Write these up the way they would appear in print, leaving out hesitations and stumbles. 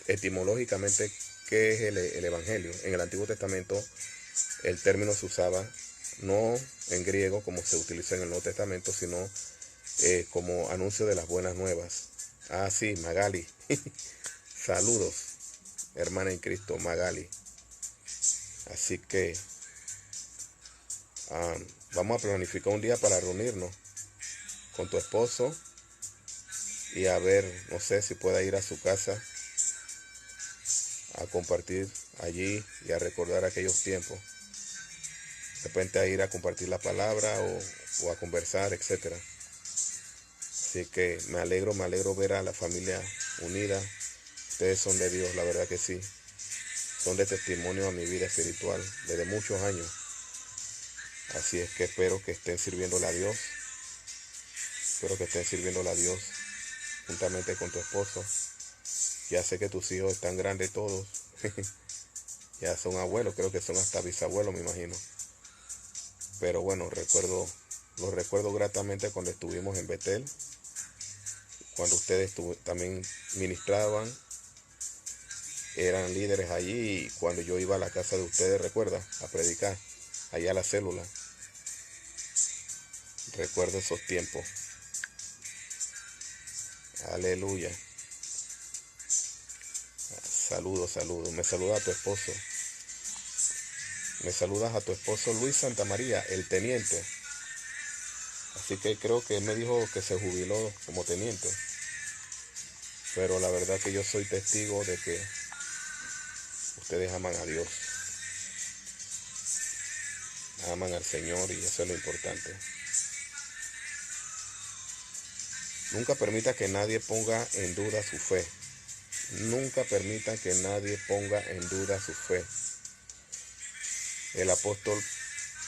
etimológicamente qué es el Evangelio. En el Antiguo Testamento el término se usaba no en griego como se utiliza en el Nuevo Testamento, sino como anuncio de las buenas nuevas. Ah, sí, Magali. Saludos, hermana en Cristo, Magali. Así que vamos a planificar un día para reunirnos con tu esposo y a ver, no sé si pueda ir a su casa a compartir allí y a recordar aquellos tiempos. De repente a ir a compartir la palabra o a conversar, etcétera. Así que me alegro ver a la familia unida. Ustedes son de Dios, la verdad que sí. Son de testimonio a mi vida espiritual desde muchos años. Así es que espero que estén sirviéndole a Dios. Espero que estén sirviéndole a Dios juntamente con tu esposo. Ya sé que tus hijos están grandes todos. Ya son abuelos, creo que son hasta bisabuelos, me imagino. Pero bueno, los recuerdo gratamente cuando estuvimos en Betel, cuando ustedes también ministraban, eran líderes allí, y cuando yo iba a la casa de ustedes, recuerda, a predicar, allá a la célula. Recuerdo esos tiempos. Aleluya. Saludos. Me saluda a tu esposo. Me saludas a tu esposo Luis Santamaría, el teniente. Así que creo que él me dijo que se jubiló como teniente. Pero la verdad que yo soy testigo de que ustedes aman a Dios. Aman al Señor y eso es lo importante. Nunca permita que nadie ponga en duda su fe. Nunca permita que nadie ponga en duda su fe. El apóstol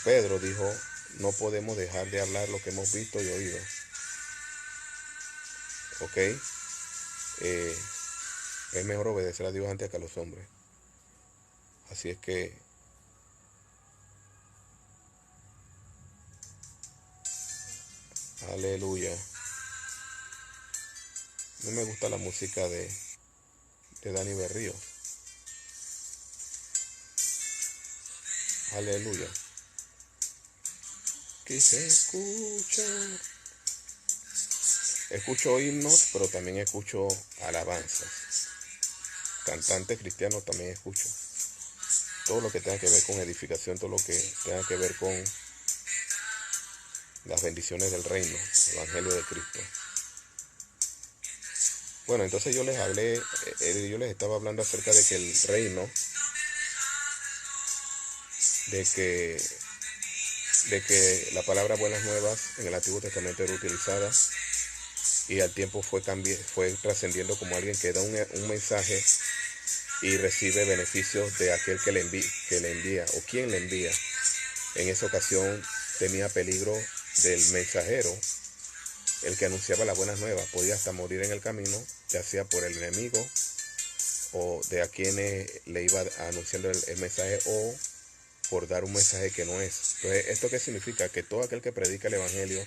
Pedro dijo, no podemos dejar de hablar lo que hemos visto y oído. ¿Ok? Es mejor obedecer a Dios antes que a los hombres. Así es que aleluya. A mí me gusta la música de Dani Berrío. Aleluya. Quise escuchar. Escucho himnos, pero también escucho alabanzas. Cantantes cristianos también escucho. Todo lo que tenga que ver con edificación, todo lo que tenga que ver con las bendiciones del reino, el Evangelio de Cristo. Bueno, entonces yo les estaba hablando acerca de que el reino, de que la palabra buenas nuevas en el Antiguo Testamento era utilizada y al tiempo fue trascendiendo como alguien que da un mensaje y recibe beneficios de aquel que le envía o quien le envía. En esa ocasión tenía peligro del mensajero, el que anunciaba las buenas nuevas. Podía hasta morir en el camino, ya sea por el enemigo o de a quienes le iba anunciando el mensaje, o por dar un mensaje que no es. Entonces, ¿esto qué significa? Que todo aquel que predica el Evangelio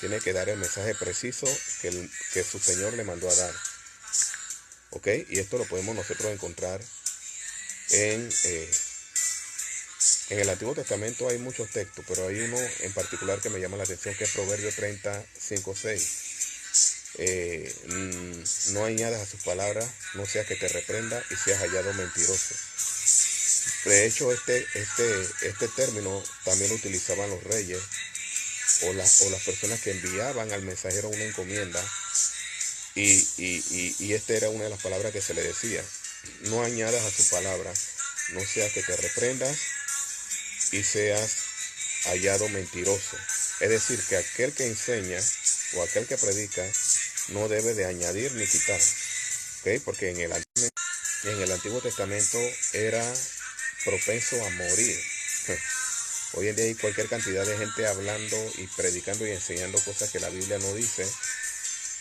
tiene que dar el mensaje preciso que su Señor le mandó a dar. ¿Ok? Y esto lo podemos nosotros encontrar en el Antiguo Testamento. Hay muchos textos, pero hay uno en particular que me llama la atención, que es Proverbios 35:6. No añadas a sus palabras, no sea que te reprenda y seas hallado mentiroso. De hecho, este término también lo utilizaban los reyes o las personas que enviaban al mensajero una encomienda, y esta era una de las palabras que se le decía: no añadas a su palabra, no sea que te reprendas y seas hallado mentiroso. Es decir, que aquel que enseña o aquel que predica no debe de añadir ni quitar. ¿Okay? Porque en el Antiguo Testamento era propenso a morir. Hoy en día hay cualquier cantidad de gente hablando y predicando y enseñando cosas que la Biblia no dice,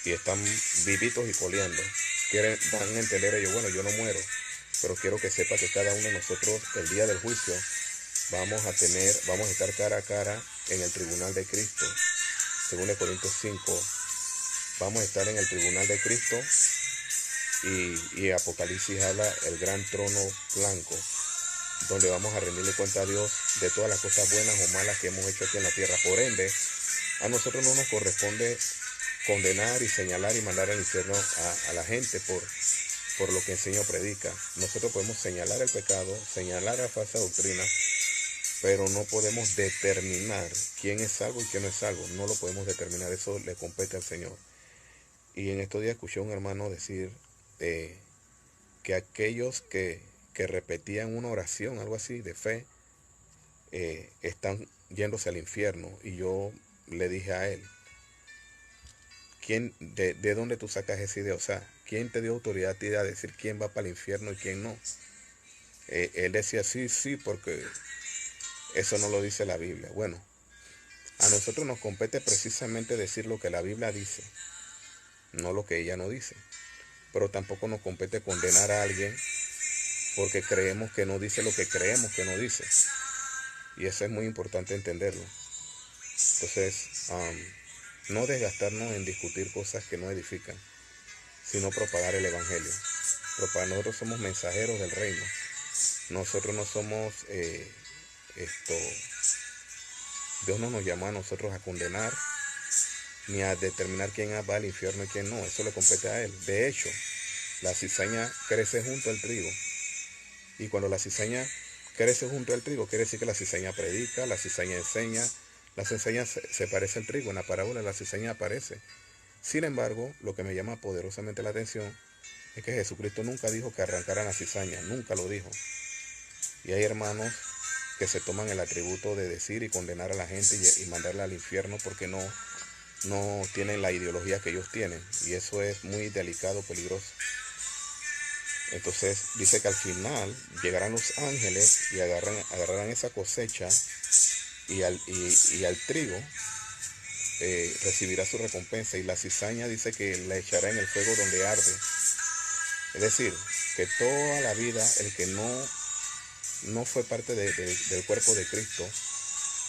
y están vivitos y coleando. Van a entender ellos, bueno, yo no muero, pero quiero que sepa que cada uno de nosotros, el día del juicio, vamos a estar cara a cara en el tribunal de Cristo. Según Corintios 5, vamos a estar en el tribunal de Cristo, y Apocalipsis habla el gran trono blanco, donde vamos a rendirle cuenta a Dios de todas las cosas buenas o malas que hemos hecho aquí en la tierra. Por ende, a nosotros no nos corresponde condenar y señalar y mandar al infierno a la gente por lo que enseña o predica. Nosotros podemos señalar el pecado, señalar la falsa doctrina, pero no podemos determinar quién es salvo y quién no es salvo. No lo podemos determinar, eso le compete al Señor. Y en estos días escuché a un hermano decir que aquellos que repetían una oración, algo así, de fe, están yéndose al infierno. Y yo le dije a él, ¿de dónde tú sacas esa idea? O sea, ¿quién te dio autoridad a ti a decir quién va para el infierno y quién no? Él decía, sí, porque eso no lo dice la Biblia. Bueno, a nosotros nos compete precisamente decir lo que la Biblia dice, no lo que ella no dice. Pero tampoco nos compete condenar a alguien porque creemos que no dice lo que creemos que no dice. Y eso es muy importante entenderlo. Entonces, no desgastarnos en discutir cosas que no edifican, sino propagar el Evangelio. Nosotros somos mensajeros del reino. Nosotros no somos, Dios no nos llamó a nosotros a condenar, ni a determinar quién va al infierno y quién no. Eso le compete a Él. De hecho, la cizaña crece junto al trigo. Y cuando la cizaña crece junto al trigo, quiere decir que la cizaña predica, la cizaña enseña. La cizaña se parece al trigo. En la parábola la cizaña aparece. Sin embargo, lo que me llama poderosamente la atención es que Jesucristo nunca dijo que arrancaran la cizaña. Nunca lo dijo. Y hay hermanos que se toman el atributo de decir y condenar a la gente y mandarla al infierno porque no tienen la ideología que ellos tienen. Y eso es muy delicado, peligroso. Entonces dice que al final llegarán los ángeles y agarrarán esa cosecha y al trigo recibirá su recompensa, y la cizaña dice que la echará en el fuego donde arde. Es decir, que toda la vida el que no fue parte del cuerpo de Cristo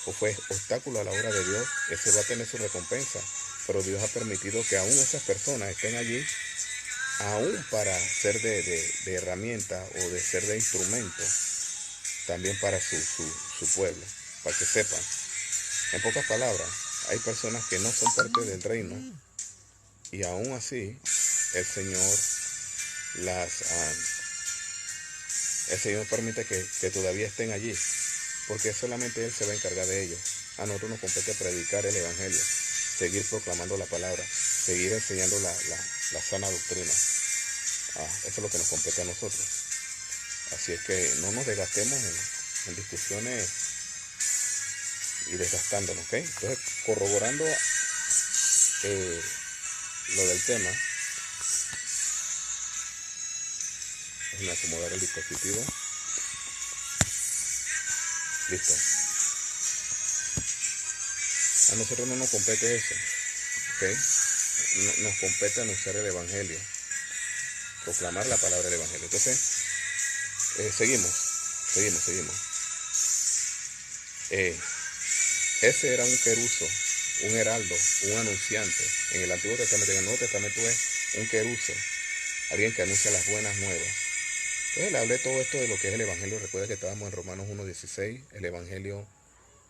o fue obstáculo a la obra de Dios, ese va a tener su recompensa. Pero Dios ha permitido que aún esas personas estén allí, aún para ser de herramienta o de ser de instrumento, también para su pueblo, para que sepan. En pocas palabras, hay personas que no son parte del reino y aún así el Señor el Señor permite que todavía estén allí, porque solamente Él se va a encargar de ellos. A nosotros nos compete predicar el Evangelio, seguir proclamando la palabra, seguir enseñando la sana doctrina. Eso es lo que nos compete a nosotros. Así es que no nos desgastemos en discusiones y desgastándonos, ¿ok? Entonces, corroborando lo del tema, déjenme acomodar el dispositivo. Listo. A nosotros no nos compete eso, ¿ok? Nos compete anunciar el Evangelio, proclamar la palabra del Evangelio. Entonces, seguimos. Ese era un queruso, un heraldo, un anunciante. En el Antiguo Testamento, en el Nuevo Testamento es un queruso, alguien que anuncia las buenas nuevas. Entonces le hablé todo esto de lo que es el Evangelio. Recuerda que estábamos en Romanos 1:16. El Evangelio,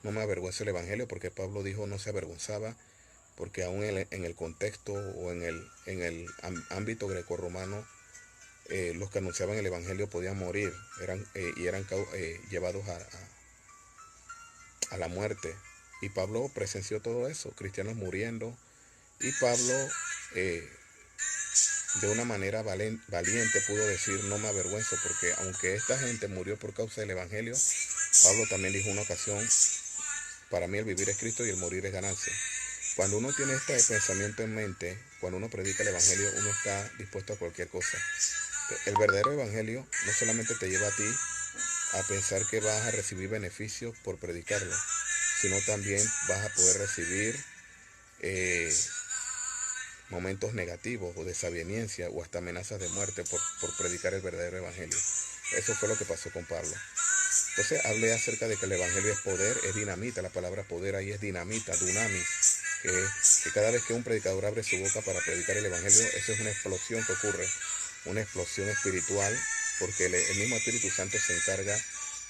no me avergüenzo del Evangelio, porque Pablo dijo no se avergonzaba, porque aún en el contexto o en el ámbito grecorromano, los que anunciaban el Evangelio podían morir, eran llevados a la muerte. Y Pablo presenció todo eso, cristianos muriendo. Y Pablo, de una manera valiente, pudo decir, no me avergüenzo, porque aunque esta gente murió por causa del Evangelio, Pablo también dijo una ocasión, para mí el vivir es Cristo y el morir es ganancia. Cuando uno tiene este pensamiento en mente, cuando uno predica el Evangelio, uno está dispuesto a cualquier cosa. El verdadero Evangelio no solamente te lleva a ti a pensar que vas a recibir beneficios por predicarlo, sino también vas a poder recibir momentos negativos o desaveniencia o hasta amenazas de muerte por predicar el verdadero Evangelio. Eso fue lo que pasó con Pablo. Entonces hablé acerca de que el Evangelio es poder, es dinamita. La palabra poder ahí es dinamita, dunamis, que cada vez que un predicador abre su boca para predicar el Evangelio, eso es una explosión que ocurre. una explosión espiritual, porque el mismo Espíritu Santo se encarga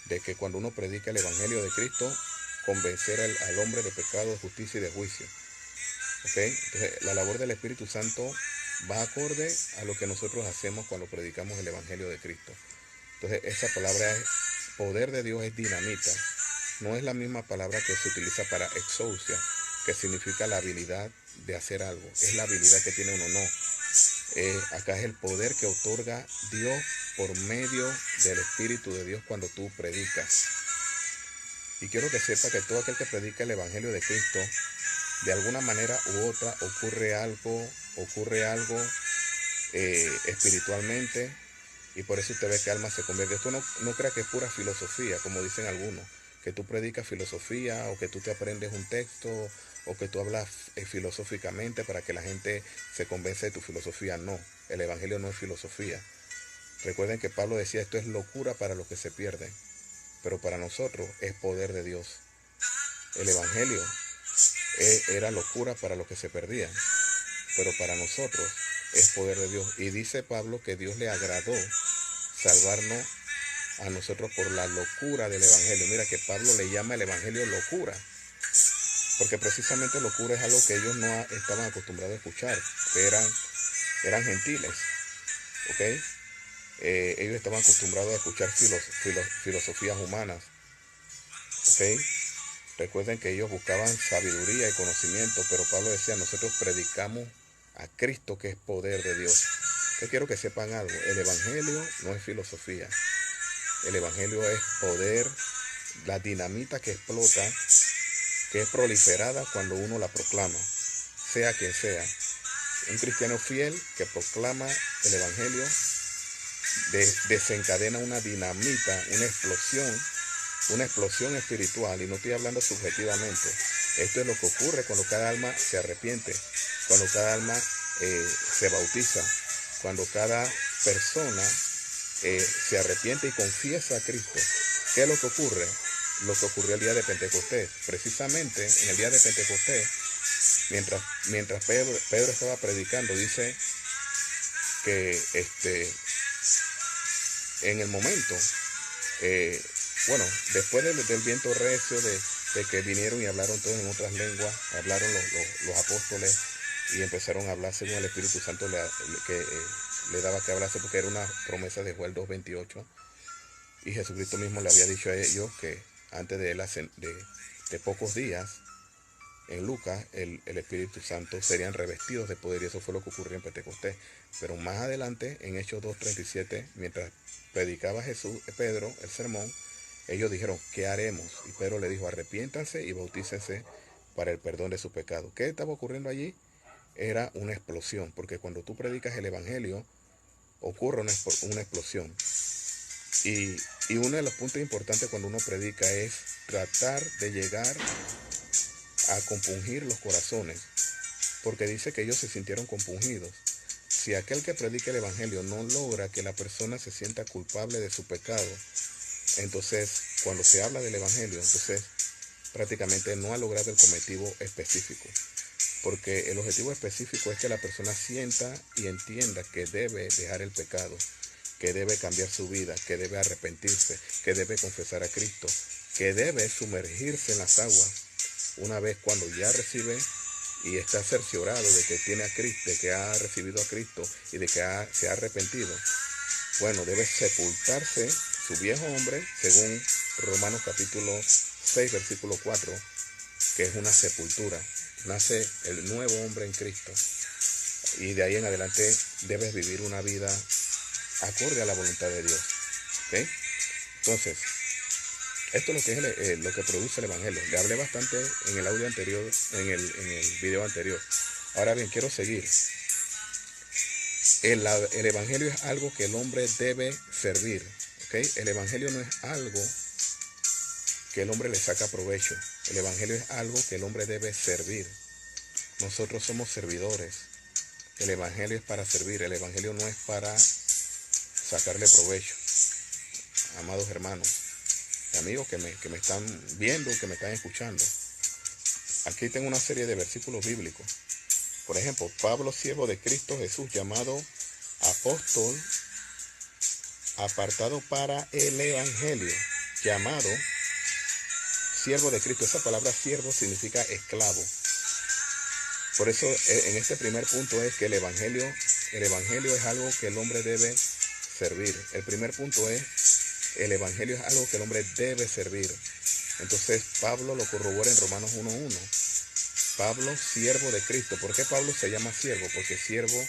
de que cuando uno predica el Evangelio de Cristo, convencer al hombre de pecado, de justicia y de juicio. ¿Ok? Entonces, la labor del Espíritu Santo va acorde a lo que nosotros hacemos cuando predicamos el Evangelio de Cristo. Entonces, esa palabra es poder de Dios, es dinamita. No es la misma palabra que se utiliza para exousia, que significa la habilidad de hacer algo. Es la habilidad que tiene uno, no. Acá es el poder que otorga Dios por medio del Espíritu de Dios cuando tú predicas. Y quiero que sepa que todo aquel que predica el Evangelio de Cristo, de alguna manera u otra ocurre algo espiritualmente, y por eso usted ve que alma se convierte. Esto no crea que es pura filosofía, como dicen algunos, que tú predicas filosofía, o que tú te aprendes un texto, o que tú hablas filosóficamente para que la gente se convence de tu filosofía. No, el Evangelio no es filosofía. Recuerden que Pablo decía, esto es locura para los que se pierden, pero para nosotros es poder de Dios. El Evangelio era locura para los que se perdían, pero para nosotros es poder de Dios. Y dice Pablo que Dios le agradó salvarnos a nosotros por la locura del Evangelio. Mira que Pablo le llama el Evangelio locura, porque precisamente locura es algo que ellos no estaban acostumbrados a escuchar, que eran gentiles, ¿ok? Ellos estaban acostumbrados a escuchar filosofías humanas, ¿ok? Recuerden que ellos buscaban sabiduría y conocimiento, pero Pablo decía, nosotros predicamos a Cristo, que es poder de Dios. Yo quiero que sepan algo, el Evangelio no es filosofía, el Evangelio es poder, la dinamita que explota, que es proliferada cuando uno la proclama, sea quien sea. Un cristiano fiel que proclama el Evangelio desencadena una dinamita, una explosión espiritual, y no estoy hablando subjetivamente. Esto es lo que ocurre cuando cada alma se arrepiente, cuando cada alma se bautiza, cuando cada persona se arrepiente y confiesa a Cristo. ¿Qué es lo que ocurre? Lo que ocurrió el día de Pentecostés. Precisamente en el día de Pentecostés, mientras Pedro estaba predicando, dice que en el momento, después del viento recio, de que vinieron y hablaron todos en otras lenguas, hablaron los apóstoles y empezaron a hablar según el Espíritu Santo le daba que hablase, porque era una promesa de Joel 2:28, y Jesucristo mismo le había dicho a ellos que antes de pocos días, en Lucas, el Espíritu Santo serían revestidos de poder, y eso fue lo que ocurrió en Pentecostés. Pero más adelante, en Hechos 2:37, mientras predicaba Pedro el sermón, ellos dijeron, ¿qué haremos? Y Pedro le dijo, arrepiéntanse y bautícense para el perdón de sus pecados. ¿Qué estaba ocurriendo allí? Era una explosión, porque cuando tú predicas el Evangelio, ocurre una explosión. Y uno de los puntos importantes cuando uno predica es tratar de llegar a compungir los corazones, porque dice que ellos se sintieron compungidos. Si aquel que predica el Evangelio no logra que la persona se sienta culpable de su pecado, entonces cuando se habla del Evangelio, entonces prácticamente no ha logrado el cometido específico, porque el objetivo específico es que la persona sienta y entienda que debe dejar el pecado, que debe cambiar su vida, que debe arrepentirse, que debe confesar a Cristo, que debe sumergirse en las aguas una vez cuando ya recibe y está cerciorado de que tiene a Cristo, de que ha recibido a Cristo y de que se ha arrepentido. Bueno, debe sepultarse su viejo hombre, según Romanos capítulo 6, versículo 4, que es una sepultura. Nace el nuevo hombre en Cristo, y de ahí en adelante debes vivir una vida acorde a la voluntad de Dios. ¿Okay? Entonces, esto es lo que es lo que produce el Evangelio. Le hablé bastante en el audio anterior, en el video anterior. Ahora bien, quiero seguir. El Evangelio es algo que el hombre debe servir. ¿Okay? El Evangelio no es algo que el hombre le saca provecho. El Evangelio es algo que el hombre debe servir. Nosotros somos servidores. El Evangelio es para servir. El Evangelio no es para sacarle provecho. Amados hermanos, amigos que me están viendo, que me están escuchando, aquí tengo una serie de versículos bíblicos. Por ejemplo, Pablo, siervo de Cristo Jesús, llamado apóstol, apartado para el evangelio, llamado siervo de Cristo. Esa palabra siervo significa esclavo. Por eso en este primer punto es que el evangelio es algo que el hombre debe servir. El primer punto es, el evangelio es algo que el hombre debe servir. Entonces Pablo lo corrobora en Romanos 1:1. Pablo, siervo de Cristo. ¿Por qué Pablo se llama siervo? Porque siervo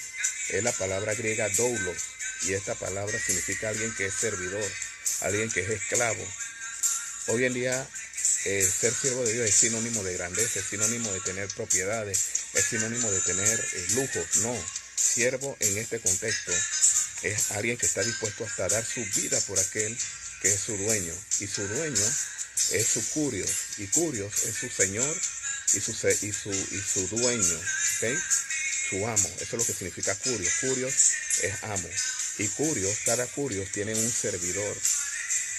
es la palabra griega doulos, y esta palabra significa alguien que es servidor, alguien que es esclavo. Hoy en día ser siervo de Dios es sinónimo de grandeza, es sinónimo de tener propiedades, es sinónimo de tener lujos. No, siervo en este contexto es alguien que está dispuesto hasta a dar su vida por aquel que es su dueño, y su dueño es su curios, y curios es su señor y su dueño, ¿okay? Su amo. Eso es lo que significa curios. Curios es amo, y curios, cada curios tiene un servidor.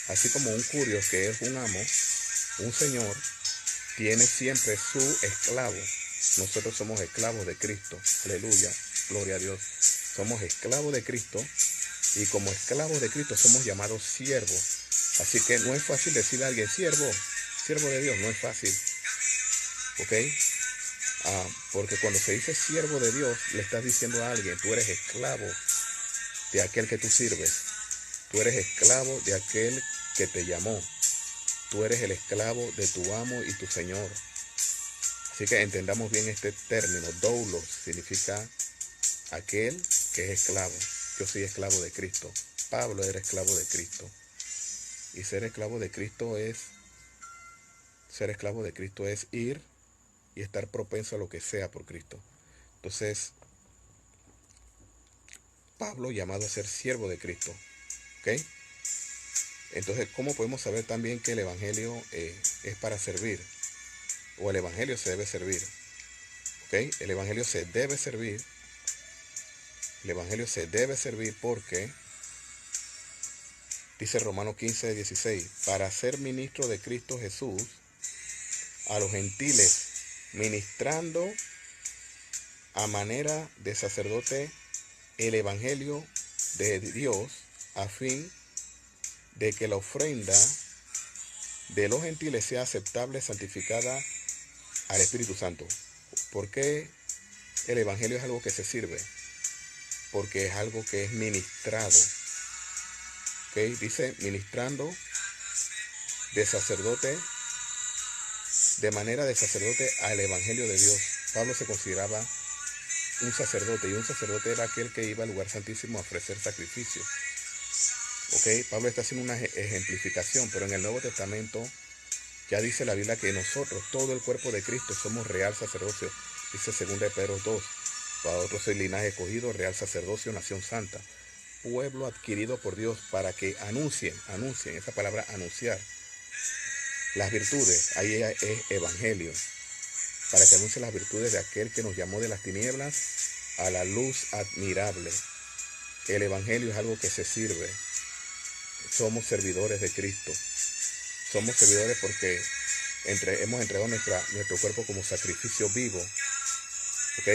Así como un curios, que es un amo, un señor, tiene siempre su esclavo. Nosotros somos esclavos de Cristo. Aleluya, gloria a Dios. Somos esclavos de Cristo, y como esclavos de Cristo somos llamados siervos. Así que no es fácil decirle a alguien siervo de Dios, no es fácil. ¿Ok? Porque cuando se dice siervo de Dios, le estás diciendo a alguien, tú eres esclavo de aquel que tú sirves. Tú eres esclavo de aquel que te llamó. Tú eres el esclavo de tu amo y tu Señor. Así que entendamos bien este término. Doulos significa aquel que es esclavo. Yo soy esclavo de Cristo. Pablo era esclavo de Cristo. Y ser esclavo de Cristo es ir y estar propenso a lo que sea por Cristo. Entonces, Pablo llamado a ser siervo de Cristo. ¿Ok? Entonces, ¿cómo podemos saber también que el evangelio es para servir? O el evangelio se debe servir. ¿Ok? El evangelio se debe servir. El evangelio se debe servir porque dice Romanos 15:16, para ser ministro de Cristo Jesús a los gentiles, ministrando a manera de sacerdote el evangelio de Dios, a fin de que la ofrenda de los gentiles sea aceptable, santificada al Espíritu Santo. ¿Por qué el evangelio es algo que se sirve? Porque es algo que es ministrado. ¿Ok? Dice ministrando de sacerdote, de manera de sacerdote al evangelio de Dios. Pablo se consideraba un sacerdote, y un sacerdote era aquel que iba al lugar santísimo a ofrecer sacrificios. ¿Ok? Pablo está haciendo una ejemplificación, pero en el Nuevo Testamento ya dice la Biblia que nosotros, todo el cuerpo de Cristo, somos real sacerdocio. Dice 2 de Pedro 2. Para otros soy linaje escogido, real sacerdocio, nación santa, pueblo adquirido por Dios, para que anuncien, esa palabra anunciar, las virtudes, ahí es evangelio, para que anuncie las virtudes de aquel que nos llamó de las tinieblas a la luz admirable. El evangelio es algo que se sirve. Somos servidores de Cristo. Somos servidores porque hemos entregado nuestro cuerpo como sacrificio vivo. ¿Ok?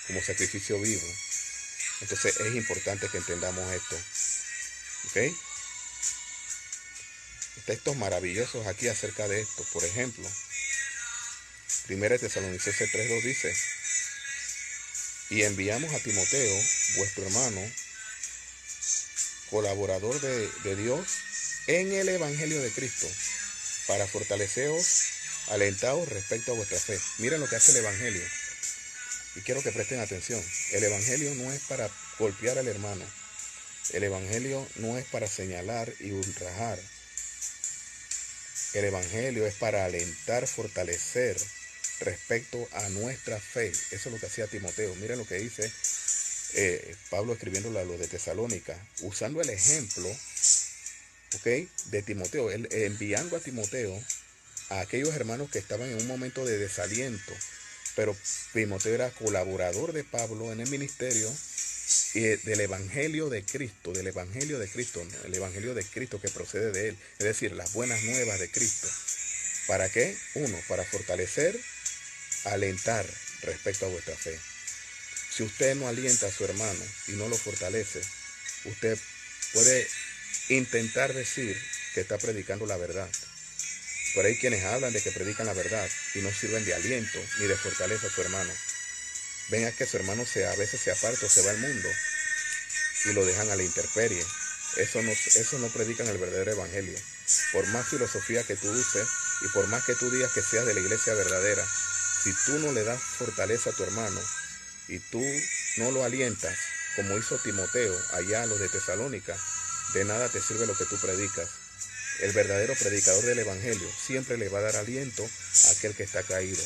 Como sacrificio vivo. Entonces es importante que entendamos esto. ¿Ok? Textos maravillosos aquí acerca de esto. Por ejemplo, 1 Tesalonicenses 3:2 dice, y enviamos a Timoteo, vuestro hermano, colaborador de Dios en el evangelio de Cristo, para fortaleceros, alentaos respecto a vuestra fe. Miren lo que hace el evangelio. Y quiero que presten atención. El evangelio no es para golpear al hermano. El evangelio no es para señalar y ultrajar. El evangelio es para alentar, fortalecer respecto a nuestra fe. Eso es lo que hacía Timoteo. Miren lo que dice Pablo escribiéndole a los de Tesalónica, usando el ejemplo, ¿ok?, de Timoteo, él enviando a Timoteo a aquellos hermanos que estaban en un momento de desaliento. Pero Timoteo era colaborador de Pablo en el ministerio y del evangelio de Cristo, ¿no? El evangelio de Cristo que procede de él, es decir, las buenas nuevas de Cristo. ¿Para qué? Uno, para fortalecer, alentar respecto a vuestra fe. Si usted no alienta a su hermano y no lo fortalece, usted puede intentar decir que está predicando la verdad. Pero hay quienes hablan de que predican la verdad y no sirven de aliento ni de fortaleza a su hermano. Ven a que su hermano a veces se aparta o se va al mundo y lo dejan a la intemperie. Eso no predican el verdadero evangelio. Por más filosofía que tú uses y por más que tú digas que seas de la iglesia verdadera, si tú no le das fortaleza a tu hermano y tú no lo alientas, como hizo Timoteo allá a los de Tesalónica, de nada te sirve lo que tú predicas. El verdadero predicador del evangelio siempre le va a dar aliento a aquel que está caído.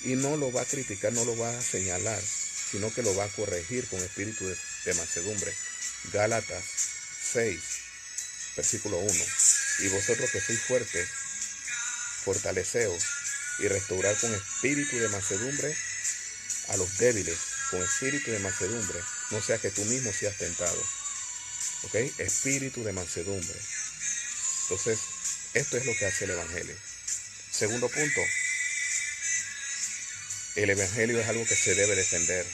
Y no lo va a criticar, no lo va a señalar, sino que lo va a corregir con espíritu de mansedumbre. Gálatas 6, versículo 1. Y vosotros que sois fuertes, fortaleceos y restaurar con espíritu de mansedumbre a los débiles, con espíritu de mansedumbre, no sea que tú mismo seas tentado. ¿Ok? Espíritu de mansedumbre. Entonces, esto es lo que hace el evangelio. Segundo punto, el evangelio es algo que se debe defender.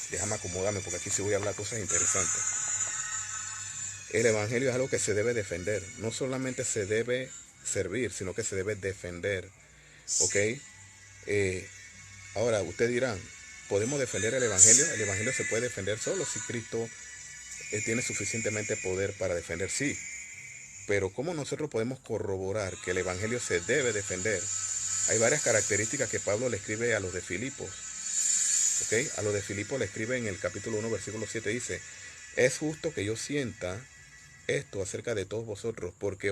Déjame acomodarme porque aquí sí voy a hablar cosas interesantes. El evangelio es algo que se debe defender. No solamente se debe servir, sino que se debe defender. ¿Ok? Ahora, ustedes dirán, ¿podemos defender el evangelio? El evangelio se puede defender solo si Cristo tiene suficientemente poder para defender, sí. Pero ¿cómo nosotros podemos corroborar que el evangelio se debe defender? Hay varias características que Pablo le escribe a los de Filipos. ¿Okay? A los de Filipos le escribe en el capítulo 1, versículo 7, dice, es justo que yo sienta esto acerca de todos vosotros, porque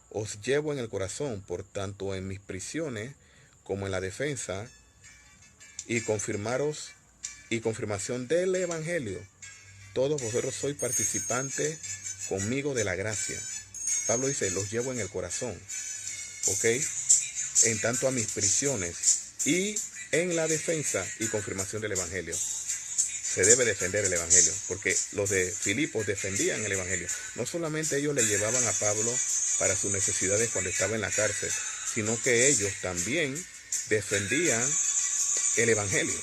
os llevo en el corazón, por tanto en mis prisiones como en la defensa y confirmación del evangelio. Todos vosotros sois participantes conmigo de la gracia. Pablo dice, los llevo en el corazón, ¿ok? En tanto a mis prisiones y en la defensa y confirmación del evangelio. Se debe defender el evangelio, porque los de Filipos defendían el evangelio. No solamente ellos le llevaban a Pablo para sus necesidades cuando estaba en la cárcel, sino que ellos también defendían el evangelio.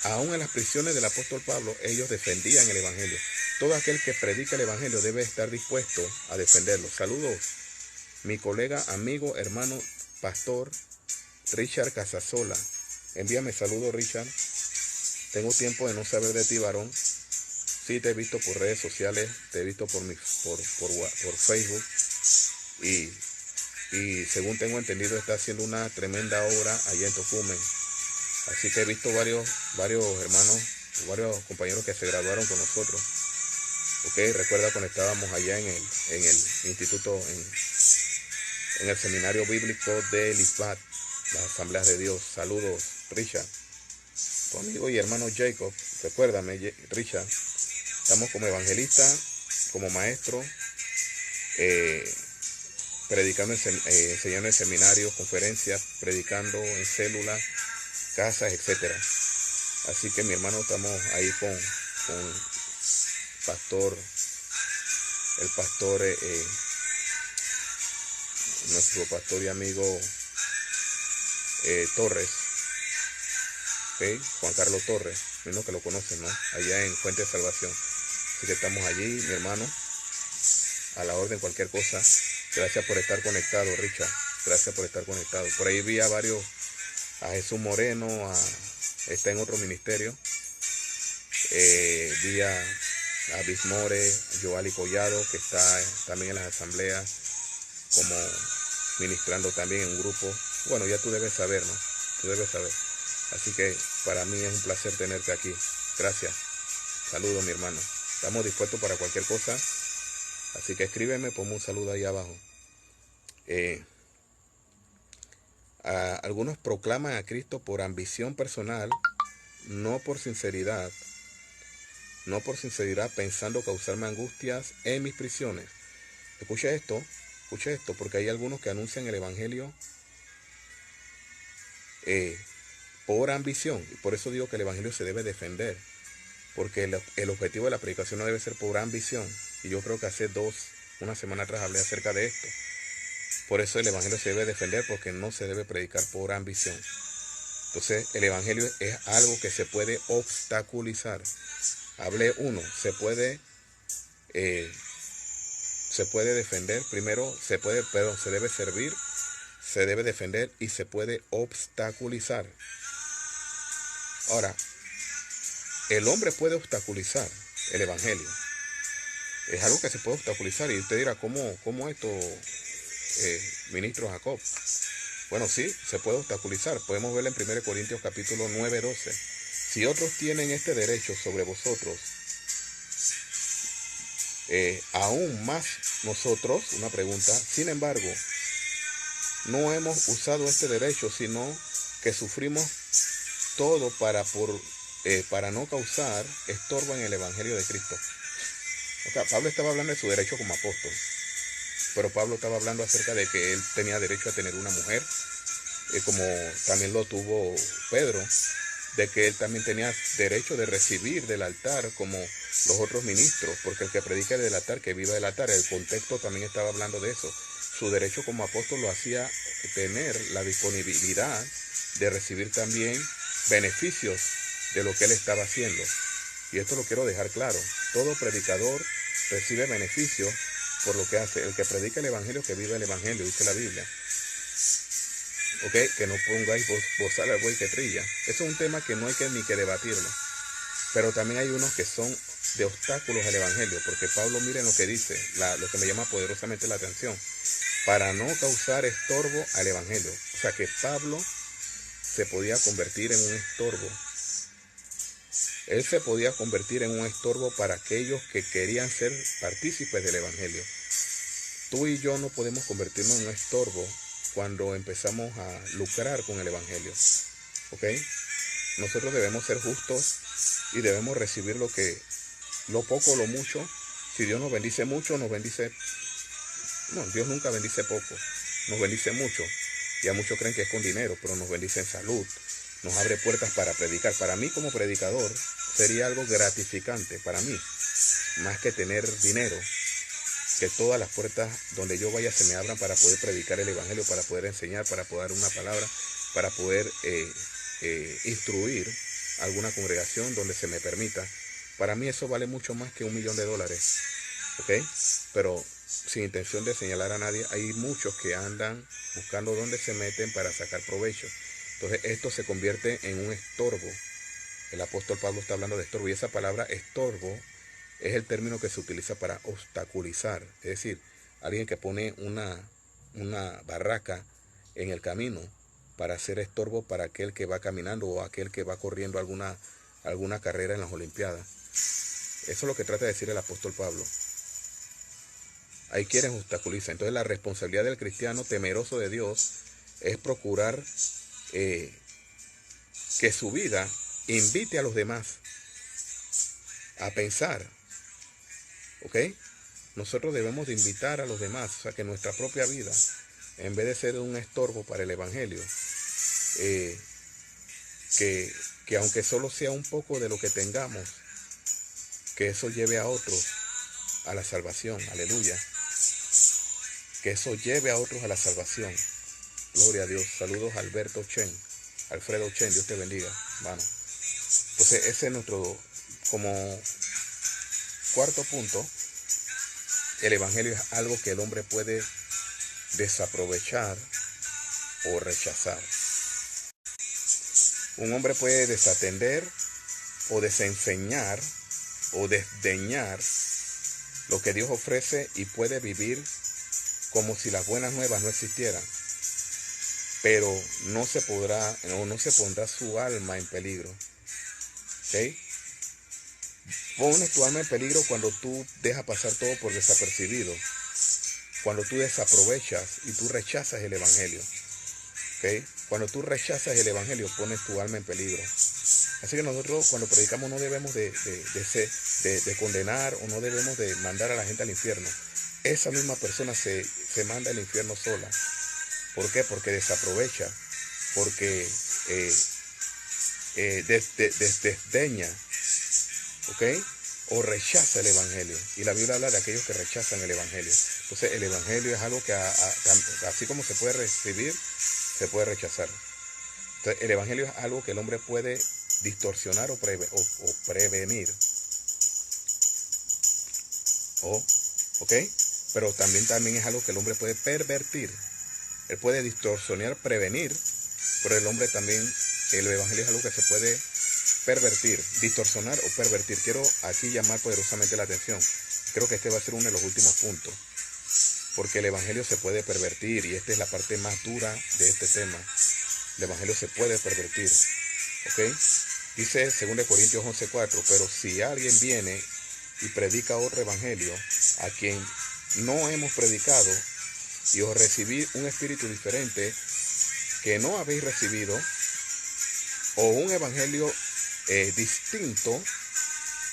Aún en las prisiones del apóstol Pablo, ellos defendían el evangelio. Todo aquel que predica el evangelio debe estar dispuesto a defenderlo. Saludos, mi colega, amigo, hermano, pastor Richard Casasola. Envíame saludos, Richard. Tengo tiempo de no saber de ti, varón. Sí, te he visto por redes sociales, te he visto por Facebook. Y según tengo entendido, está haciendo una tremenda obra allá en Tocumen. Así que he visto varios hermanos, varios compañeros que se graduaron con nosotros. Ok, recuerda cuando estábamos allá en el instituto, en el seminario bíblico de Lisbat, las asambleas de Dios. Saludos, Richard. Tu amigo y hermano Jacob, recuérdame, Richard, estamos como evangelista, como maestro, predicando, enseñando en seminarios, conferencias, predicando en células, casas, etcétera. Así que mi hermano, estamos ahí con el pastor, nuestro pastor y amigo Torres, ¿okay? Juan Carlos Torres, menos que lo conocen, ¿no? Allá en Fuente de Salvación. Así que estamos allí, mi hermano, a la orden, cualquier cosa. Gracias por estar conectado, Richard. Gracias por estar conectado. Por ahí vi a Jesús Moreno, está en otro ministerio. Vi a Bismore, Joali Collado, que está también en las asambleas, como ministrando también en un grupo. Bueno, ya tú debes saber, ¿no? Tú debes saber. Así que para mí es un placer tenerte aquí. Gracias. Saludos, mi hermano. Estamos dispuestos para cualquier cosa. Así que escríbeme, ponme un saludo ahí abajo. Algunos proclaman a Cristo por ambición personal, no por sinceridad, pensando causarme angustias en mis prisiones. Escucha esto, porque hay algunos que anuncian el evangelio por ambición, y por eso digo que el evangelio se debe defender, porque el objetivo de la predicación no debe ser por ambición, y yo creo que hace una semana atrás hablé acerca de esto. Por eso el evangelio se debe defender, porque no se debe predicar por ambición. Entonces el evangelio es algo que se puede obstaculizar. Hablé uno, se puede defender, primero se debe servir, se debe defender y se puede obstaculizar. Ahora, el hombre puede obstaculizar el evangelio. Es algo que se puede obstaculizar. Y usted dirá, ¿cómo esto, ministro Jacob? Bueno, sí, se puede obstaculizar. Podemos verlo en 1 Corintios capítulo 9, 12. Si otros tienen este derecho sobre vosotros, aún más nosotros, una pregunta, sin embargo, no hemos usado este derecho, sino que sufrimos todo para no causar estorbo en el evangelio de Cristo. O sea, Pablo estaba hablando de su derecho como apóstol, pero Pablo estaba hablando acerca de que él tenía derecho a tener una mujer, como también lo tuvo Pedro, de que él también tenía derecho de recibir del altar como los otros ministros, porque el que predica del altar, que viva del altar. El contexto también estaba hablando de eso. Su derecho como apóstol lo hacía tener la disponibilidad de recibir también beneficios de lo que él estaba haciendo. Y esto lo quiero dejar claro. Todo predicador recibe beneficios por lo que hace. El que predica el evangelio, que vive el evangelio, dice la Biblia. ¿Ok? Que no pongáis bozal al buey que trilla. Eso es un tema que no hay ni que debatirlo. Pero también hay unos que son de obstáculos al evangelio. Porque Pablo, miren lo que dice, lo que me llama poderosamente la atención. Para no causar estorbo al evangelio. O sea que Pablo se podía convertir en un estorbo. Él se podía convertir en un estorbo para aquellos que querían ser partícipes del evangelio. Tú y yo no podemos convertirnos en un estorbo cuando empezamos a lucrar con el evangelio. ¿Ok? Nosotros debemos ser justos y debemos recibir lo poco o lo mucho. Si Dios nos bendice mucho, nos bendice. No, Dios nunca bendice poco, nos bendice mucho. Ya muchos creen que es con dinero, pero nos bendice en salud, nos abre puertas para predicar. Para mí como predicador sería algo gratificante para mí, más que tener dinero, que todas las puertas donde yo vaya se me abran para poder predicar el evangelio, para poder enseñar, para poder dar una palabra, para poder instruir alguna congregación donde se me permita. Para mí eso vale mucho más que $1.000.000, ¿ok? Pero sin intención de señalar a nadie, hay muchos que andan buscando dónde se meten para sacar provecho. Entonces esto se convierte en un estorbo. El apóstol Pablo está hablando de estorbo, y esa palabra estorbo es el término que se utiliza para obstaculizar. Es decir, alguien que pone una barraca en el camino para hacer estorbo para aquel que va caminando o aquel que va corriendo alguna carrera en las Olimpiadas. Eso es lo que trata de decir el apóstol Pablo. Hay quienes obstaculizan. Entonces la responsabilidad del cristiano temeroso de Dios es procurar que su vida invite a los demás a pensar. ¿Ok? Nosotros debemos de invitar a los demás, o sea que nuestra propia vida, en vez de ser un estorbo para el evangelio, que aunque solo sea un poco de lo que tengamos, que eso lleve a otros a la salvación. Aleluya. Que eso lleve a otros a la salvación. Gloria a Dios. Saludos a Alfredo Chen, Dios te bendiga, hermano. Entonces ese es nuestro, como cuarto punto, el evangelio es algo que el hombre puede desaprovechar o rechazar. Un hombre puede desatender o desenseñar o desdeñar lo que Dios ofrece y puede vivir como si las buenas nuevas no existieran. Pero no se pondrá su alma en peligro. ¿Ok? Pones tu alma en peligro cuando tú dejas pasar todo por desapercibido. Cuando tú desaprovechas y tú rechazas el evangelio. ¿Ok? Cuando tú rechazas el evangelio, pones tu alma en peligro. Así que nosotros cuando predicamos no debemos de condenar o no debemos de mandar a la gente al infierno. Esa misma persona se manda al infierno sola. ¿Por qué? Porque desaprovecha, porque desdeña, ¿ok? O rechaza el evangelio. Y la Biblia habla de aquellos que rechazan el evangelio. Entonces el evangelio es algo que así como se puede recibir, se puede rechazar. Entonces, el evangelio es algo que el hombre puede distorsionar o prevenir. ¿Ok? Pero también es algo que el hombre puede pervertir. Él puede distorsionar, prevenir, pero el hombre también, el evangelio es algo que se puede pervertir, distorsionar o pervertir. Quiero aquí llamar poderosamente la atención. Creo que este va a ser uno de los últimos puntos, porque el evangelio se puede pervertir, y esta es la parte más dura de este tema. El evangelio se puede pervertir. ¿Ok? Dice 2 Corintios 11:4, pero si alguien viene y predica otro evangelio a quien no hemos predicado, y os recibí un espíritu diferente que no habéis recibido, o un evangelio distinto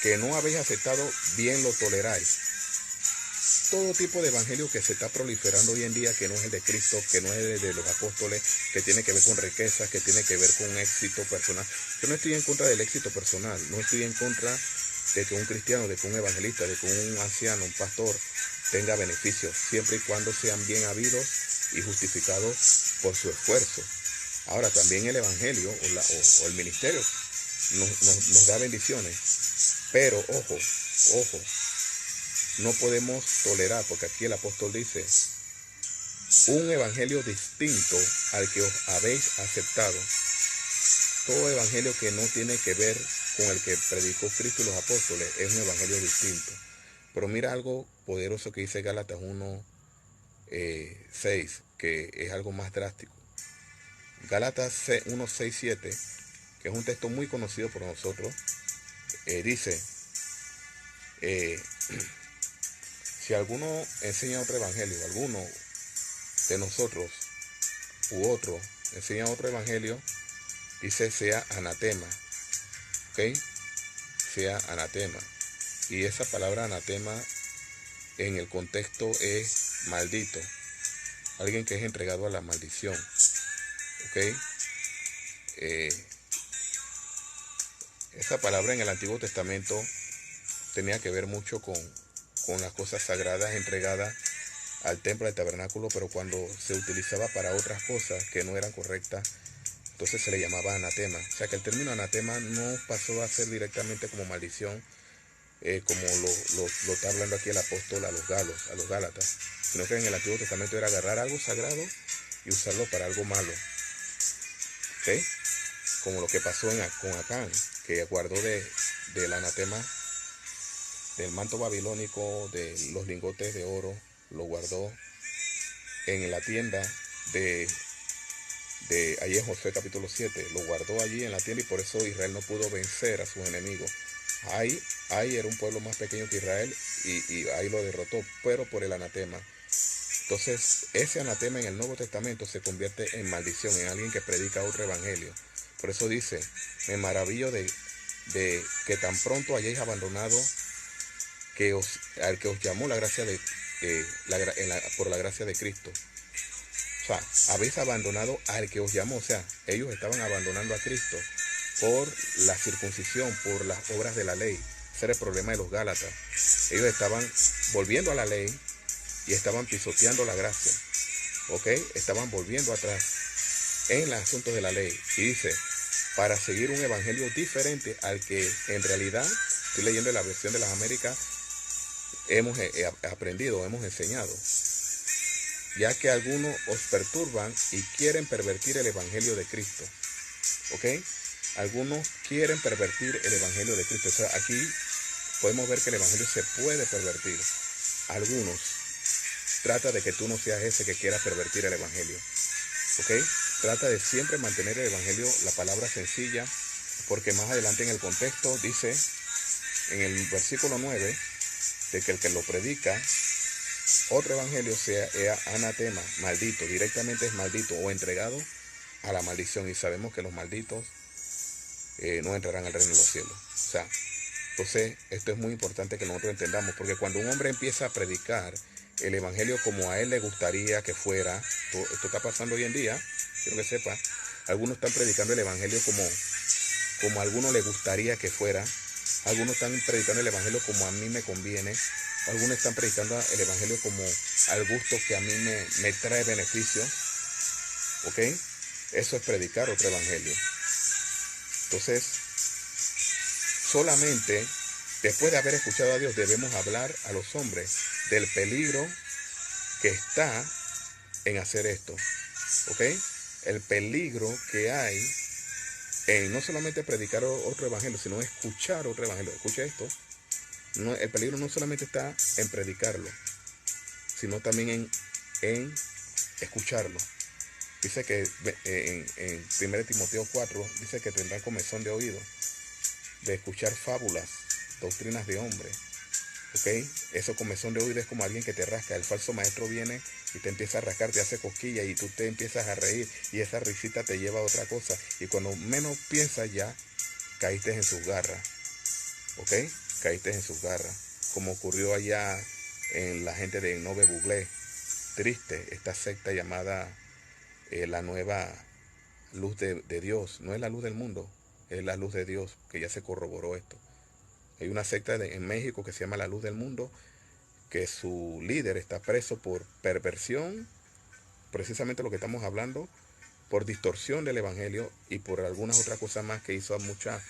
que no habéis aceptado, bien lo toleráis. Todo tipo de evangelio que se está proliferando hoy en día, que no es el de Cristo, que no es el de los apóstoles, que tiene que ver con riquezas, que tiene que ver con éxito personal. Yo no estoy en contra del éxito personal, no estoy en contra de que un cristiano, de que un evangelista, de que un anciano, un pastor tenga beneficios, siempre y cuando sean bien habidos y justificados por su esfuerzo. Ahora, también el evangelio o el ministerio nos da bendiciones, pero ojo, no podemos tolerar, porque aquí el apóstol dice, un evangelio distinto al que os habéis aceptado. Todo evangelio que no tiene que ver con el que predicó Cristo y los apóstoles es un evangelio distinto. Pero mira algo poderoso que dice Gálatas 1:6, que es algo más drástico. Gálatas 1:6-7, que es un texto muy conocido por nosotros, dice, si alguno enseña otro evangelio, alguno de nosotros u otro enseña otro evangelio, dice sea anatema. ¿Ok? Sea anatema. Y esa palabra anatema en el contexto es maldito. Alguien que es entregado a la maldición. ¿Ok? Esa palabra en el Antiguo Testamento tenía que ver mucho con las cosas sagradas entregadas al templo, al tabernáculo, pero cuando se utilizaba para otras cosas que no eran correctas, entonces se le llamaba anatema. O sea que el término anatema no pasó a ser directamente como maldición, como lo está hablando aquí el apóstol a los Gálatas, sino que en el Antiguo Testamento era agarrar algo sagrado y usarlo para algo malo. ¿Ok? Como lo que pasó con Acán, que guardó del anatema, del manto babilónico, de los lingotes de oro, lo guardó en la tienda de ahí en Josué capítulo 7, lo guardó allí en la tienda, y por eso Israel no pudo vencer a sus enemigos. Ahí era un pueblo más pequeño que Israel, y ahí lo derrotó, pero por el anatema. Entonces, ese anatema en el Nuevo Testamento se convierte en maldición, en alguien que predica otro evangelio. Por eso dice, me maravillo de que tan pronto hayáis abandonado al que os llamó la gracia por la gracia de Cristo. O sea, habéis abandonado al que os llamó. O sea, ellos estaban abandonando a Cristo por la circuncisión, por las obras de la ley. Ese era el problema de los Gálatas. Ellos estaban volviendo a la ley y estaban pisoteando la gracia. ¿Ok? Estaban volviendo atrás en los asuntos de la ley. Y dice, para seguir un evangelio diferente al que en realidad, estoy leyendo la versión de las Américas, hemos aprendido, hemos enseñado, ya que algunos os perturban y quieren pervertir el evangelio de Cristo. ¿Ok? Algunos quieren pervertir el evangelio de Cristo. O sea, aquí podemos ver que el evangelio se puede pervertir. Algunos. Trata de que tú no seas ese que quiera pervertir el evangelio. ¿Ok? Trata de siempre mantener el evangelio, la palabra sencilla, porque más adelante en el contexto dice, en el versículo 9, de que el que lo predica otro evangelio sea anatema, maldito, directamente es maldito o entregado a la maldición, y sabemos que los malditos no entrarán al reino de los cielos. O sea, entonces esto es muy importante que nosotros entendamos, porque cuando un hombre empieza a predicar el evangelio como a él le gustaría que fuera, esto está pasando hoy en día, quiero que sepa, algunos están predicando el evangelio como a algunos les gustaría que fuera, algunos están predicando el evangelio como a mí me conviene, algunos están predicando el evangelio como al gusto que a mí me trae beneficio. ¿Ok? Eso es predicar otro evangelio. Entonces, solamente después de haber escuchado a Dios debemos hablar a los hombres del peligro que está en hacer esto. ¿Ok? El peligro que hay en no solamente predicar otro evangelio, sino escuchar otro evangelio. Escucha esto. No, el peligro no solamente está en predicarlo, sino también en escucharlo. Dice que en 1 Timoteo 4, dice que tendrán comezón de oído, de escuchar fábulas, doctrinas de hombres. ¿Ok? Eso comezón de oído es como alguien que te rasca. El falso maestro viene y te empieza a rascar, te hace cosquilla y tú te empiezas a reír y esa risita te lleva a otra cosa. Y cuando menos piensas ya, caíste en sus garras. ¿Ok? Caíste en sus garras. Como ocurrió allá en la gente de Nove Buglé. Triste, esta secta llamada la nueva luz de Dios. No es la luz del mundo, es la luz de Dios, que ya se corroboró esto. Hay una secta en México que se llama la luz del mundo, que su líder está preso por perversión, precisamente lo que estamos hablando, por distorsión del evangelio y por algunas otras cosas más que hizo a muchos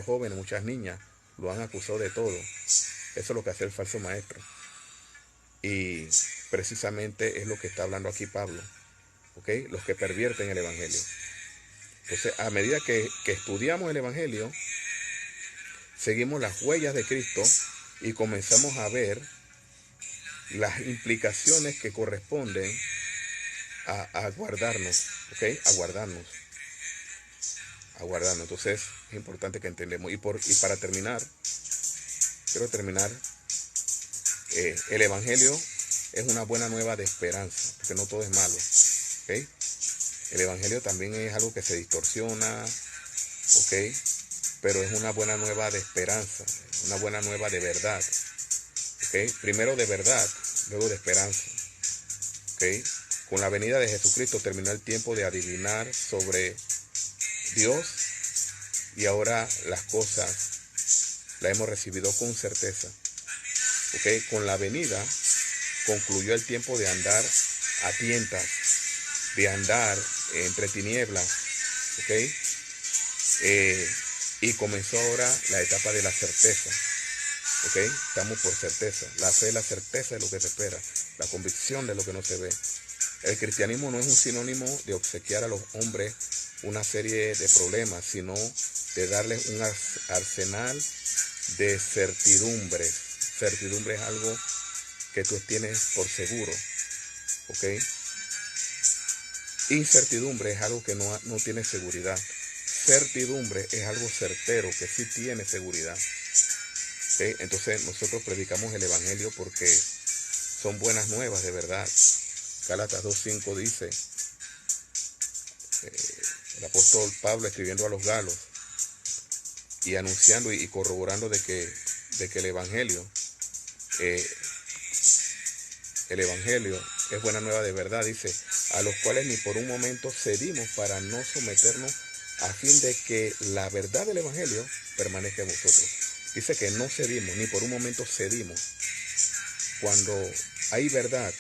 jóvenes, muchas niñas, lo han acusado de todo. Eso es lo que hace el falso maestro. Y precisamente es lo que está hablando aquí Pablo. ¿Ok? Los que pervierten el evangelio. Entonces, a medida que estudiamos el evangelio, seguimos las huellas de Cristo y comenzamos a ver las implicaciones que corresponden a guardarnos, ¿ok? A guardarnos. Entonces, es importante que entendamos. Y para terminar, quiero terminar, el evangelio es una buena nueva de esperanza, porque no todo es malo, ¿ok? El evangelio también es algo que se distorsiona, ¿ok? Pero es una buena nueva de esperanza, una buena nueva de verdad, ¿ok? Primero de verdad, luego de esperanza, ¿ok? Con la venida de Jesucristo terminó el tiempo de adivinar sobre Dios y ahora las cosas las hemos recibido con certeza, ¿ok? Con la venida concluyó el tiempo de andar a tientas, de andar entre tinieblas, ¿ok? Y comenzó ahora la etapa de la certeza, ¿ok? Estamos por certeza. La fe es la certeza de lo que se espera, la convicción de lo que no se ve. El cristianismo no es un sinónimo de obsequiar a los hombres una serie de problemas, sino de darles un arsenal de certidumbres. Certidumbre es algo que tú tienes por seguro, ¿ok? Incertidumbre es algo que no tiene seguridad. Certidumbre es algo certero, que sí tiene seguridad. ¿Okay? Entonces nosotros predicamos el evangelio porque son buenas nuevas de verdad. Gálatas 2:5 dice, el apóstol Pablo escribiendo a los galos y anunciando y corroborando de que el evangelio es buena nueva de verdad, dice, a los cuales ni por un momento cedimos para no someternos, a fin de que la verdad del evangelio permanezca en vosotros. Dice que no cedimos, ni por un momento cedimos. Cuando hay verdad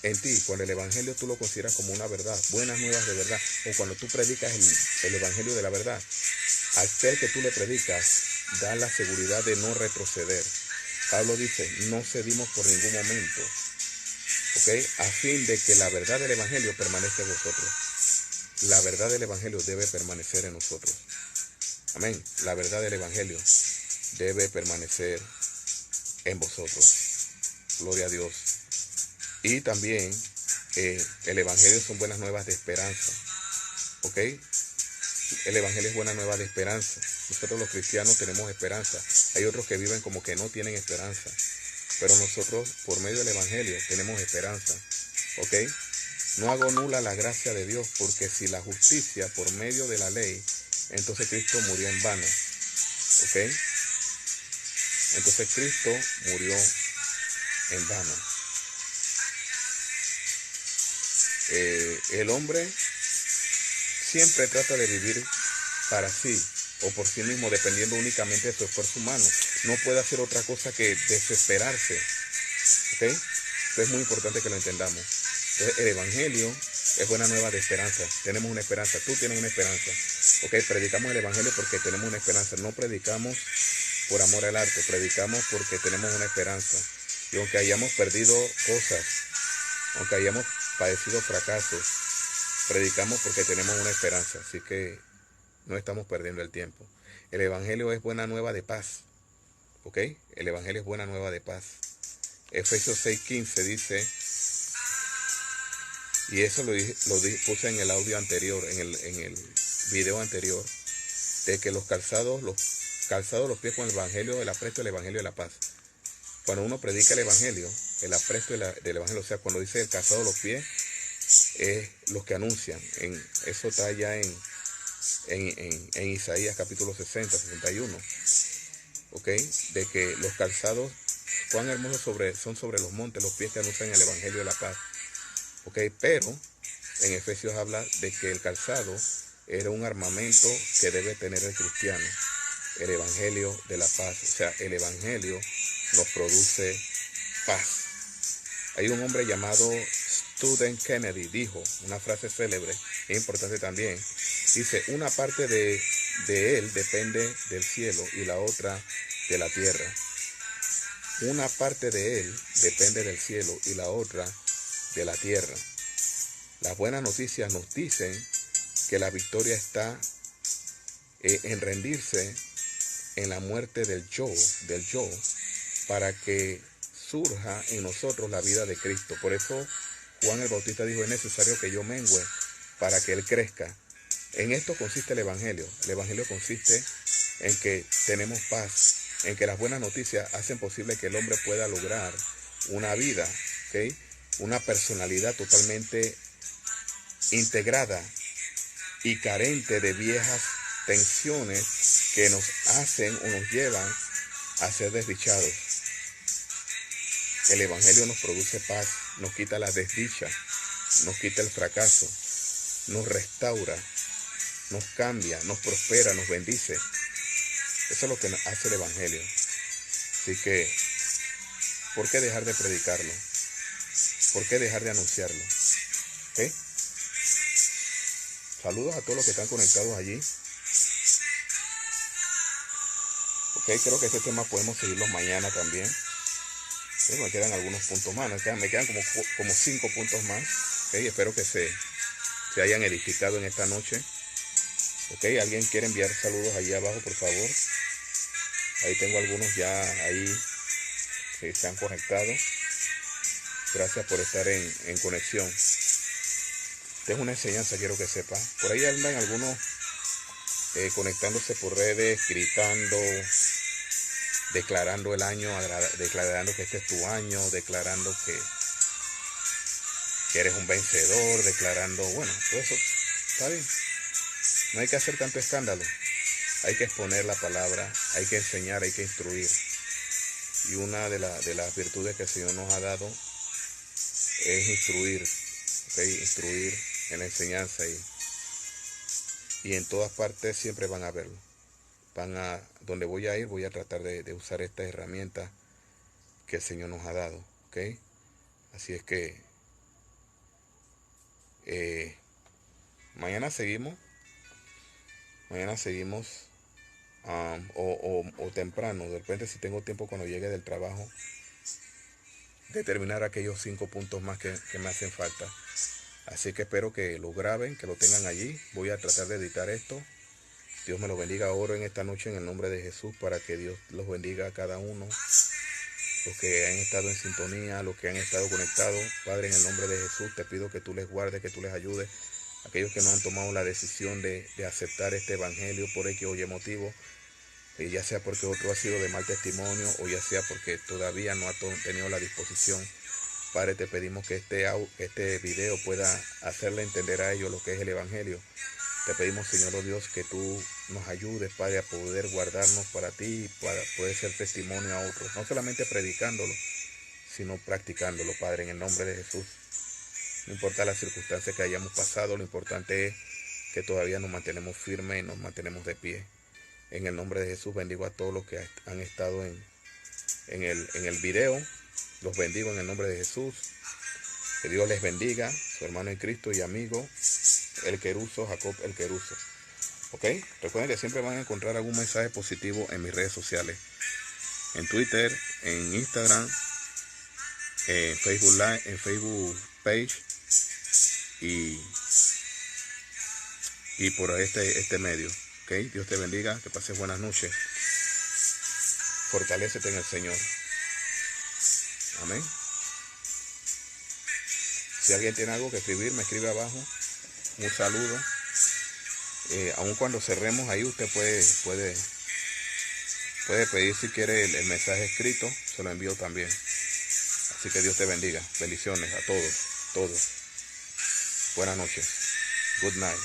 en ti, cuando el evangelio tú lo consideras como una verdad, buenas nuevas de verdad, o cuando tú predicas el evangelio de la verdad, al ser que tú le predicas, da la seguridad de no retroceder. Pablo dice, no cedimos por ningún momento, ¿ok? A fin de que la verdad del evangelio permanezca en vosotros. La verdad del evangelio debe permanecer en nosotros. Amén. La verdad del evangelio debe permanecer en vosotros. Gloria a Dios. Y también el evangelio son buenas nuevas de esperanza. ¿Ok? El evangelio es buena nueva de esperanza. Nosotros los cristianos tenemos esperanza. Hay otros que viven como que no tienen esperanza. Pero nosotros, por medio del evangelio, tenemos esperanza. ¿Ok? No hago nula la gracia de Dios, porque si la justicia por medio de la ley, entonces Cristo murió en vano. ¿Ok? Entonces Cristo murió en vano. El hombre siempre trata de vivir para sí o por sí mismo, dependiendo únicamente de su esfuerzo humano. No puede hacer otra cosa que desesperarse. ¿Ok? Entonces es muy importante que lo entendamos. Entonces, el evangelio Es buena nueva de esperanza. Tenemos una esperanza. Tú tienes una esperanza. Ok, predicamos el evangelio porque tenemos una esperanza. No predicamos por amor al arte. Predicamos porque tenemos una esperanza. Y aunque hayamos perdido cosas, aunque hayamos padecido fracasos, predicamos porque tenemos una esperanza. Así que no estamos perdiendo el tiempo. El evangelio es buena nueva de paz. ¿Ok? El evangelio es buena nueva de paz. Efesios 6:15 dice, y eso lo puse en el audio anterior, en el video anterior, de que los calzados los pies con el evangelio, el apresto del evangelio de la paz. Cuando uno predica el evangelio, el apresto del evangelio, o sea, cuando dice el calzado de los pies, es los que anuncian. Eso está ya en Isaías capítulo 61. ¿Ok? De que los calzados, cuán hermosos son sobre los montes los pies que anuncian el evangelio de la paz. ¿Ok? Pero en Efesios habla de que el calzado era un armamento que debe tener el cristiano, el evangelio de la paz. O sea, el evangelio nos produce paz. Hay un hombre llamado Student Kennedy, dijo una frase célebre, es importante también. Dice, una parte de él depende del cielo y la otra de la tierra. Una parte de él depende del cielo y la otra de la tierra. Las buenas noticias nos dicen que la victoria está en rendirse en la muerte del yo, para que surja en nosotros la vida de Cristo. Por eso Juan el Bautista dijo, es necesario que yo mengüe para que Él crezca. En esto consiste el Evangelio. El Evangelio consiste en que tenemos paz, en que las buenas noticias hacen posible que el hombre pueda lograr una vida, ¿okay? Una personalidad totalmente integrada y carente de viejas tensiones que nos hacen o nos llevan a ser desdichados. El Evangelio nos produce paz, nos quita la desdicha, nos quita el fracaso, nos restaura, nos cambia, nos prospera, nos bendice. Eso es lo que hace el Evangelio. Así que, ¿por qué dejar de predicarlo? ¿Por qué dejar de anunciarlo? ¿Ok? Saludos a todos los que están conectados allí. Ok, creo que este tema podemos seguirlo mañana también. Sí, me quedan algunos puntos más, me quedan como 5 puntos más. Okay, espero que se hayan edificado en esta noche. Ok, ¿alguien quiere enviar saludos allí abajo, por favor? Ahí tengo algunos ya ahí que se han conectado. Gracias por estar en conexión. Esta es una enseñanza, quiero que sepa. Por ahí andan algunos conectándose por redes, gritando, declarando el año, declarando que este es tu año, declarando que eres un vencedor, declarando, bueno, todo eso está bien. No hay que hacer tanto escándalo. Hay que exponer la palabra, hay que enseñar, hay que instruir. Y una de las virtudes que el Señor nos ha dado es instruir, ¿okay? Instruir en la enseñanza y en todas partes siempre van a verlo. Donde voy a ir, voy a tratar de usar esta herramienta que el Señor nos ha dado, ¿ok? Así es que mañana seguimos o temprano, de repente si tengo tiempo cuando llegue del trabajo, determinar aquellos 5 puntos más que me hacen falta. Así que espero que lo graben, que lo tengan allí. Voy a tratar de editar esto. Dios me lo bendiga. Oro en esta noche en el nombre de Jesús para que Dios los bendiga a cada uno. Los que han estado en sintonía, los que han estado conectados. Padre, en el nombre de Jesús te pido que tú les guardes, que tú les ayudes. Aquellos que no han tomado la decisión de aceptar este evangelio por X o Y motivo, ya sea porque otro ha sido de mal testimonio o ya sea porque todavía no ha tenido la disposición. Padre, te pedimos que este video pueda hacerle entender a ellos lo que es el evangelio. Te pedimos, Señor, oh Dios, que tú nos ayudes, Padre, a poder guardarnos para ti y para poder ser testimonio a otros. No solamente predicándolo, sino practicándolo, Padre, en el nombre de Jesús. No importa las circunstancias que hayamos pasado, lo importante es que todavía nos mantenemos firmes y nos mantenemos de pie. En el nombre de Jesús bendigo a todos los que han estado en el video. Los bendigo en el nombre de Jesús. Que Dios les bendiga, su hermano en Cristo y amigo, el Queruso, Jacob el Queruso. ¿Ok? Recuerden que siempre van a encontrar algún mensaje positivo en mis redes sociales. En Twitter, en Instagram, en Facebook Live, en Facebook Page y por este medio. ¿Ok? Dios te bendiga, que pases buenas noches. Fortalécete en el Señor. Amén. Si alguien tiene algo que escribir, me escribe abajo. Un saludo. Aun cuando cerremos ahí, usted puede pedir si quiere el mensaje escrito. Se lo envío también. Así que Dios te bendiga. Bendiciones a todos. Buenas noches. Good night.